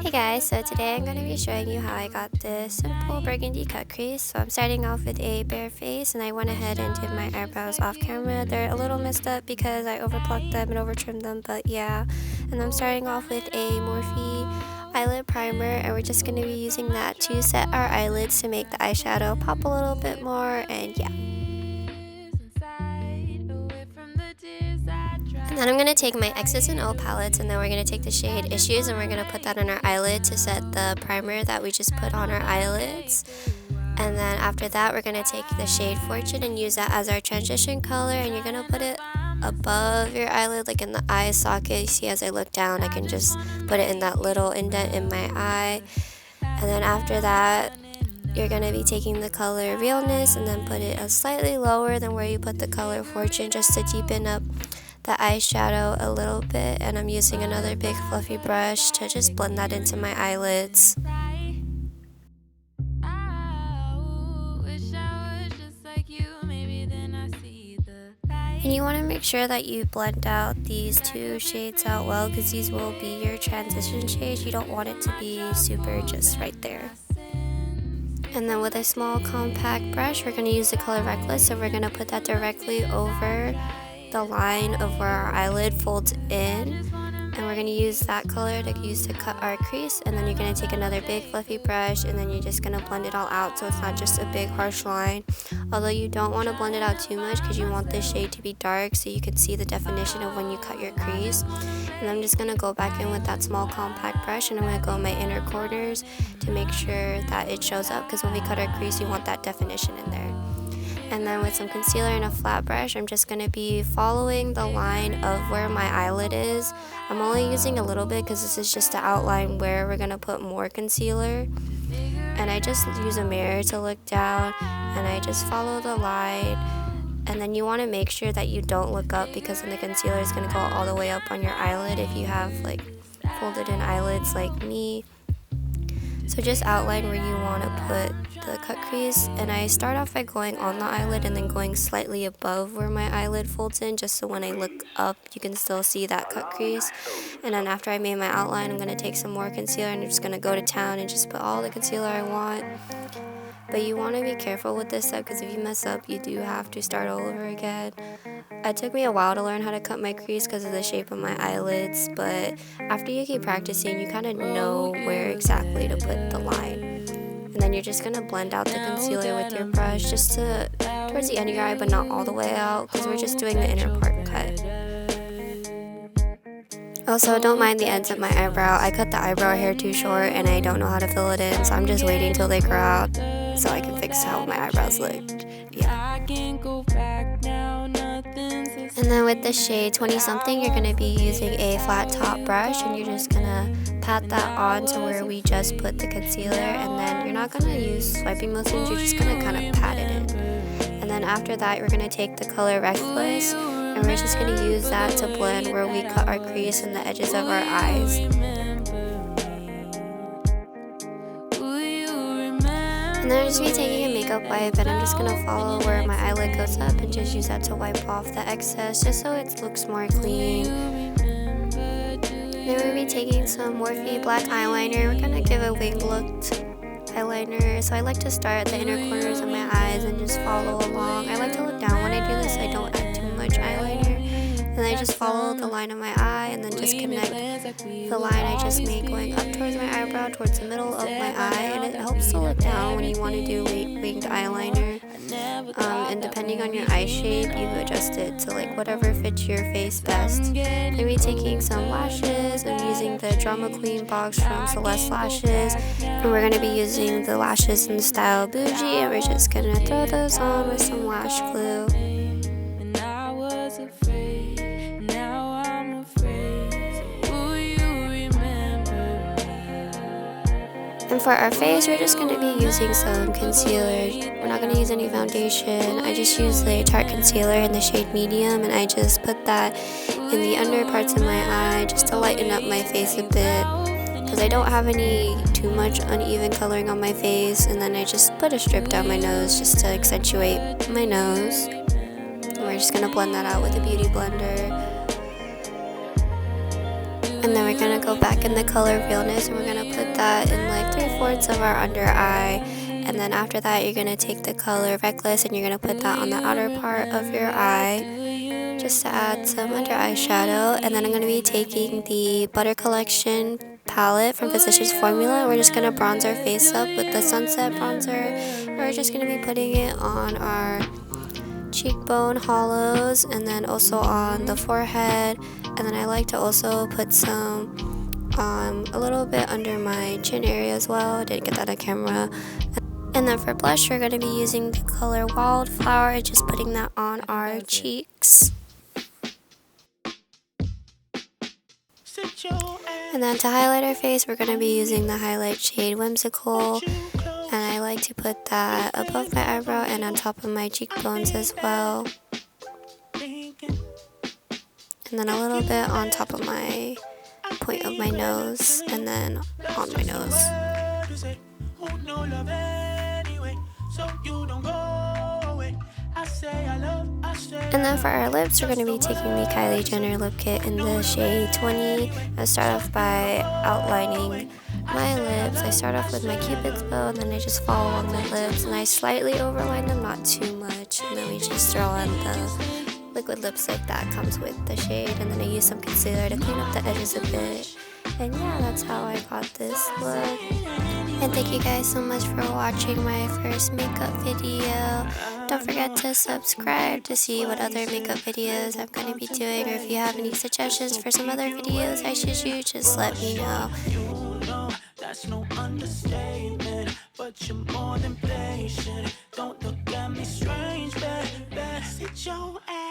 Hey guys, so today I'm going to be showing you how I got this simple burgundy cut crease. So I'm starting off with a bare face, and I went ahead and did my eyebrows off camera. They're a little messed up because I overplucked them and over trimmed them, but yeah. And I'm starting off with a Morphe eyelid primer, and we're just going to be using that to set our eyelids to make the eyeshadow pop a little bit more, and yeah. And then I'm going to take my X's and O palettes, and then we're going to take the shade Issues, and we're going to put that on our eyelid to set the primer that we just put on our eyelids. And then after that, we're going to take the shade Fortune and use that as our transition color, and you're going to put it above your eyelid, like in the eye socket. You see, as I look down, I can just put it in that little indent in my eye. And then after that, you're going to be taking the color Realness and then put it slightly lower than where you put the color Fortune, just to deepen up the eyeshadow a little bit. And I'm using another big fluffy brush to just blend that into my eyelids. And you want to make sure that you blend out these two shades out well, because these will be your transition shades. You don't want it to be super just right there. And then with a small compact brush, we're going to use the color Reckless, and we're going to put that directly over the line of where our eyelid folds in. And we're going to use that color to cut our crease. And then you're going to take another big fluffy brush, and then you're just going to blend it all out so it's not just a big harsh line. Although you don't want to blend it out too much, because you want this shade to be dark so you can see the definition of when you cut your crease. And I'm just going to go back in with that small compact brush, and I'm going to go in my inner corners to make sure that it shows up, because when we cut our crease, you want that definition in there. And then with some concealer and a flat brush, I'm just going to be following the line of where my eyelid is. I'm only using a little bit because this is just to outline where we're going to put more concealer. And I just use a mirror to look down, and I just follow the line. And then you want to make sure that you don't look up, because then the concealer is going to go all the way up on your eyelid if you have like folded in eyelids like me. So just outline where you want to put the cut crease, and I start off by going on the eyelid and then going slightly above where my eyelid folds in, just so when I look up you can still see that cut crease. And then after I made my outline, I'm going to take some more concealer, and I'm just going to go to town and just put all the concealer I want. But you want to be careful with this step, because if you mess up, you do have to start all over again. It took me a while to learn how to cut my crease because of the shape of my eyelids, but after you keep practicing, you kind of know where exactly to put the line. And then you're just going to blend out the concealer with your brush just towards the end of your eye, but not all the way out, because we're just doing the inner part cut. Also, don't mind the ends of my eyebrow. I cut the eyebrow hair too short, and I don't know how to fill it in, so I'm just waiting till they grow out so I can fix how my eyebrows look. Yeah. And then with the shade 20 something, you're going to be using a flat top brush, and you're just going to pat that on to where we just put the concealer. And then you're not going to use swiping motions, you're just going to kind of pat it in. And then after that, we're going to take the color Reckless, and we're just going to use that to blend where we cut our crease and the edges of our eyes. And then I'm just going to be taking a makeup wipe, and I'm just going to follow where my eyelid goes up and just use that to wipe off the excess, just so it looks more clean. Then we're going to be taking some Morphe black eyeliner. We're going to give a wing looked eyeliner. So I like to start at the inner corners of my eyes and just follow along. I like to look down when I do this. I don't add too much eyeliner. And I just follow the line of my eye, and then just connect the line I just made going up towards my eyebrow, towards the middle of my eye. And it helps to look down when you want to do winged eyeliner. And depending on your eye shape, you adjust it to like whatever fits your face best. Maybe taking some lashes. I'm using the Drama Queen box from Celeste Lashes, and we're going to be using the lashes in the style Bougie, and we're just going to throw those on with some lash glue. And for our face, we're just going to be using some concealer. We're not going to use any foundation. I just use the Tarte concealer in the shade Medium, and I just put that in the under parts of my eye just to lighten up my face a bit, because I don't have any too much uneven coloring on my face. And then I just put a strip down my nose just to accentuate my nose. And we're just going to blend that out with a beauty blender. And then we're going to go back in the color Realness, and we're going to put that in like 3/4 of our under eye. And then after that, you're going to take the color Reckless and you're going to put that on the outer part of your eye just to add some under eye shadow. And then I'm going to be taking the Butter Collection palette from Physicians Formula. We're just going to bronze our face up with the Sunset bronzer. We're just going to be putting it on our cheekbone hollows and then also on the forehead. And then I like to also put some a little bit under my chin area as well. I didn't get that on camera. And then for blush, we're going to be using the color Wildflower and just putting that on our cheeks. And then to highlight our face, we're going to be using the highlight shade Whimsical. And I like to put that above my eyebrow and on top of my cheekbones as well. And then a little bit on top of my point of my nose and then on my nose. And then for our lips, we're going to be taking the Kylie Jenner lip kit in the shade 20. I start off by outlining my lips. I start off with my Cupid's bow and then I just follow along the lips and I slightly overline them, not too much. And then we just throw on the liquid lipstick that comes with the shade, and then I use some concealer to clean up the edges a bit. And yeah, that's how I got this look. And thank you guys so much for watching my first makeup video. Don't forget to subscribe to see what other makeup videos I'm going to be doing, or if you have any suggestions for some other videos I should do, just let me know. That's no understatement, but you're more than patient. Don't look at me strange, baby. Sit your ass.